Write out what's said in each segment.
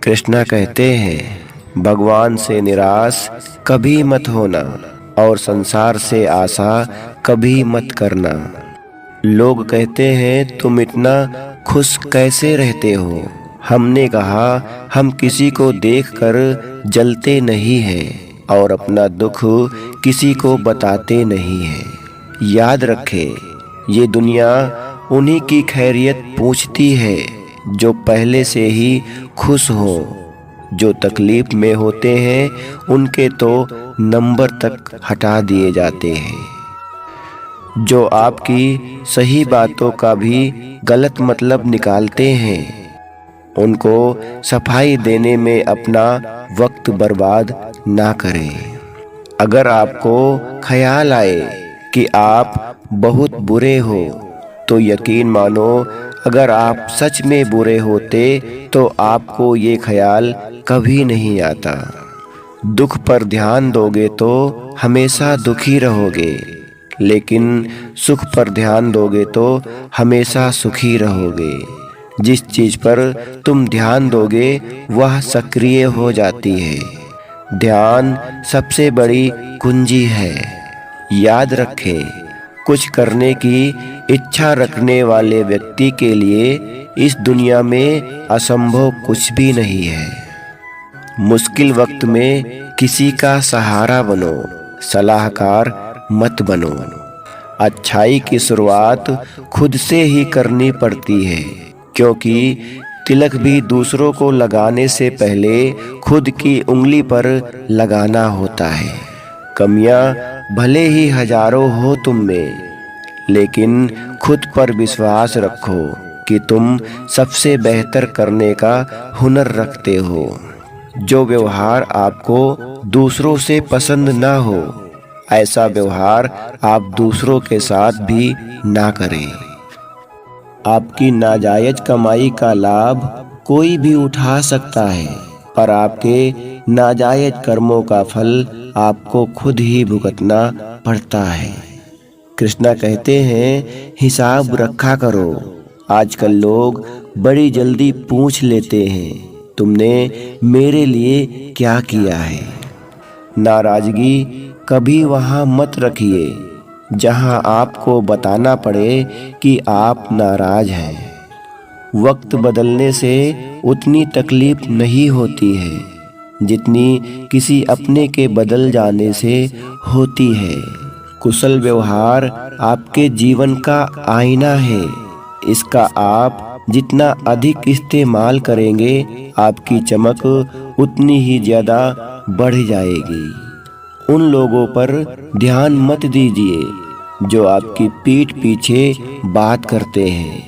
कृष्णा कहते हैं, भगवान से निराश कभी मत होना और संसार से आशा कभी मत करना। लोग कहते हैं तुम इतना खुश कैसे रहते हो। हमने कहा हम किसी को देखकर जलते नहीं हैं और अपना दुख किसी को बताते नहीं हैं। याद रखें, ये दुनिया उन्हीं की खैरियत पूछती है जो पहले से ही खुश हो। जो तकलीफ में होते हैं उनके तो नंबर तक हटा दिए जाते हैं। जो आपकी सही बातों का भी गलत मतलब निकालते हैं उनको सफाई देने में अपना वक्त बर्बाद ना करें। अगर आपको ख्याल आए कि आप बहुत बुरे हो तो यकीन मानो, अगर आप सच में बुरे होते तो आपको ये ख्याल कभी नहीं आता। दुख पर ध्यान दोगे तो हमेशा दुखी रहोगे, लेकिन सुख पर ध्यान दोगे तो हमेशा सुखी रहोगे। जिस चीज पर तुम ध्यान दोगे वह सक्रिय हो जाती है। ध्यान सबसे बड़ी कुंजी है। याद रखें, कुछ करने की इच्छा रखने वाले व्यक्ति के लिए इस दुनिया में असंभव कुछ भी नहीं है। मुश्किल वक्त में किसी का सहारा बनो, सलाहकार मत बनो। अच्छाई की शुरुआत खुद से ही करनी पड़ती है, क्योंकि तिलक भी दूसरों को लगाने से पहले खुद की उंगली पर लगाना होता है। कमियां भले ही हजारों हो तुम में, लेकिन खुद पर विश्वास रखो कि तुम सबसे बेहतर करने का हुनर रखते हो। जो व्यवहार आपको दूसरों से पसंद ना हो, ऐसा व्यवहार आप दूसरों के साथ भी ना करें। आपकी नाजायज कमाई का लाभ कोई भी उठा सकता है, पर आपके नाजायज कर्मों का फल आपको खुद ही भुगतना पड़ता है। कृष्णा कहते हैं, हिसाब रखा करो। आजकल लोग बड़ी जल्दी पूछ लेते हैं, तुमने मेरे लिए क्या किया है। नाराजगी कभी वहां मत रखिए जहां आपको बताना पड़े कि आप नाराज हैं। वक्त बदलने से उतनी तकलीफ नहीं होती है जितनी किसी अपने के बदल जाने से होती है। कुशल व्यवहार आपके जीवन का आईना है। इसका आप जितना अधिक इस्तेमाल करेंगे, आपकी चमक उतनी ही ज्यादा बढ़ जाएगी। उन लोगों पर ध्यान मत दीजिए जो आपकी पीठ पीछे बात करते हैं।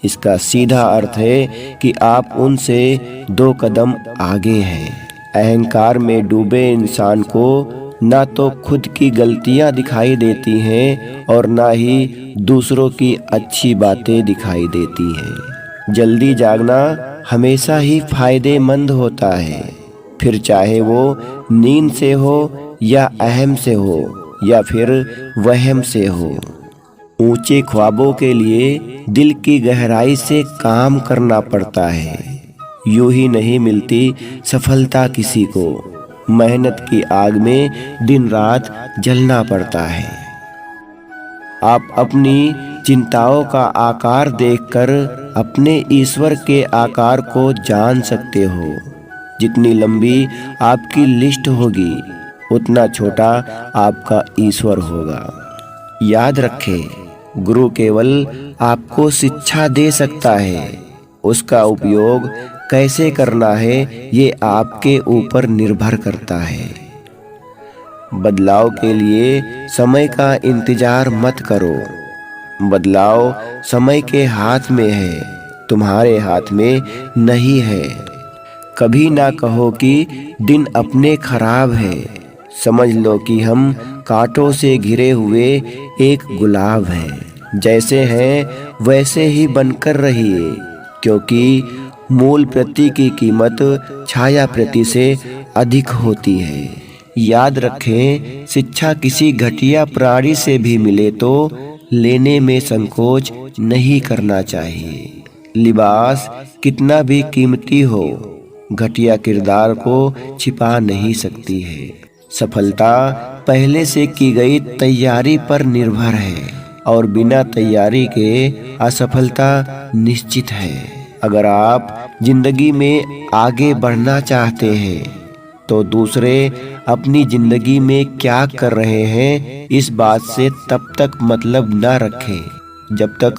इसका सीधा अर्थ है कि आप उनसे 2 कदम आगे हैं। अहंकार में डूबे इंसान को ना तो खुद की गलतियां दिखाई देती हैं और ना ही दूसरों की अच्छी बातें दिखाई देती हैं। जल्दी जागना हमेशा ही फायदेमंद होता है, फिर चाहे वो नींद से हो या अहम से हो या फिर वहम से हो। ऊंचे ख्वाबों के लिए दिल की गहराई से काम करना पड़ता है। यूं ही नहीं मिलती सफलता किसी को। मेहनत की आग में दिन रात जलना पड़ता है। आप अपनी चिंताओं का आकार देखकर अपने ईश्वर के आकार को जान सकते हो। जितनी लंबी आपकी लिस्ट होगी, उतना छोटा आपका ईश्वर होगा। याद रखें, गुरु केवल आपको शिक्षा दे सकता है। उसका उपयोग कैसे करना है ये आपके ऊपर निर्भर करता है। बदलाव के लिए समय का इंतजार मत करो। बदलाव समय के हाथ में है, तुम्हारे हाथ में नहीं है। कभी ना कहो कि दिन अपने खराब है। समझ लो कि हम कांटों से घिरे हुए एक गुलाब हैं। जैसे हैं वैसे ही बनकर रहिए, क्योंकि मूल प्रति की कीमत छाया प्रति से अधिक होती है। याद रखें, शिक्षा किसी घटिया प्राणी से भी मिले तो लेने में संकोच नहीं करना चाहिए। लिबास कितना भी कीमती हो, घटिया किरदार को छिपा नहीं सकती है। सफलता पहले से की गई तैयारी पर निर्भर है और बिना तैयारी के असफलता निश्चित है। अगर आप जिंदगी में आगे बढ़ना चाहते हैं तो दूसरे अपनी जिंदगी में क्या कर रहे हैं इस बात से तब तक मतलब न रखें जब तक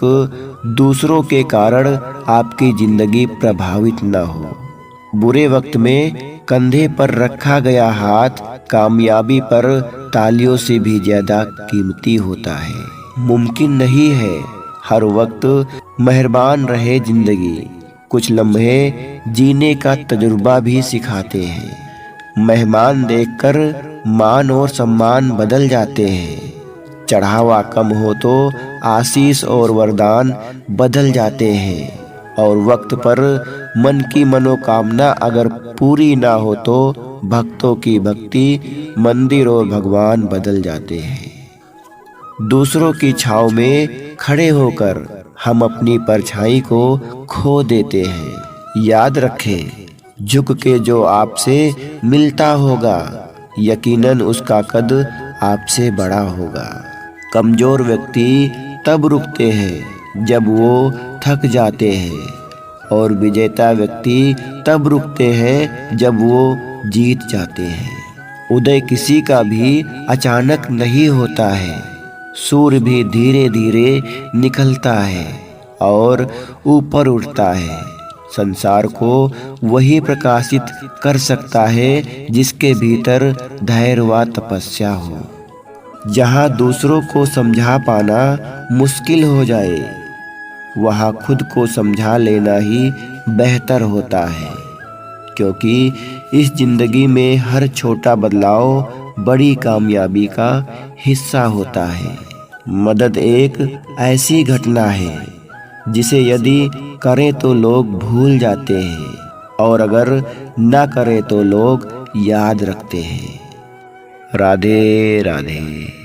दूसरों के कारण आपकी जिंदगी प्रभावित न हो। बुरे वक्त में कंधे पर रखा गया हाथ कामयाबी पर तालियों से भी ज्यादा कीमती होता है। मुमकिन नहीं है हर वक्त मेहरबान रहे जिंदगी, कुछ लम्हे जीने का तजुर्बा भी सिखाते हैं। मेहमान देखकर मान और सम्मान बदल जाते हैं। चढ़ावा कम हो तो आशीष और वरदान बदल जाते हैं और वक्त पर मन की मनोकामना अगर पूरी ना हो तो भक्तों की भक्ति, मंदिर और भगवान बदल जाते हैं। दूसरों की छांव में खड़े होकर हम अपनी परछाई को खो देते हैं। याद रखें, झुक के जो आपसे मिलता होगा यकीनन उसका कद आपसे बड़ा होगा। कमजोर व्यक्ति तब रुकते हैं जब वो थक जाते हैं और विजेता व्यक्ति तब रुकते हैं जब वो जीत जाते हैं। उदय किसी का भी अचानक नहीं होता है, सूर्य भी धीरे धीरे निकलता है और ऊपर उठता है। संसार को वही प्रकाशित कर सकता है जिसके भीतर धैर्य व तपस्या हो। जहाँ दूसरों को समझा पाना मुश्किल हो जाए वहाँ खुद को समझा लेना ही बेहतर होता है, क्योंकि इस जिंदगी में हर छोटा बदलाव बड़ी कामयाबी का हिस्सा होता है। मदद एक ऐसी घटना है जिसे यदि करें तो लोग भूल जाते हैं और अगर ना करें तो लोग याद रखते हैं। राधे राधे।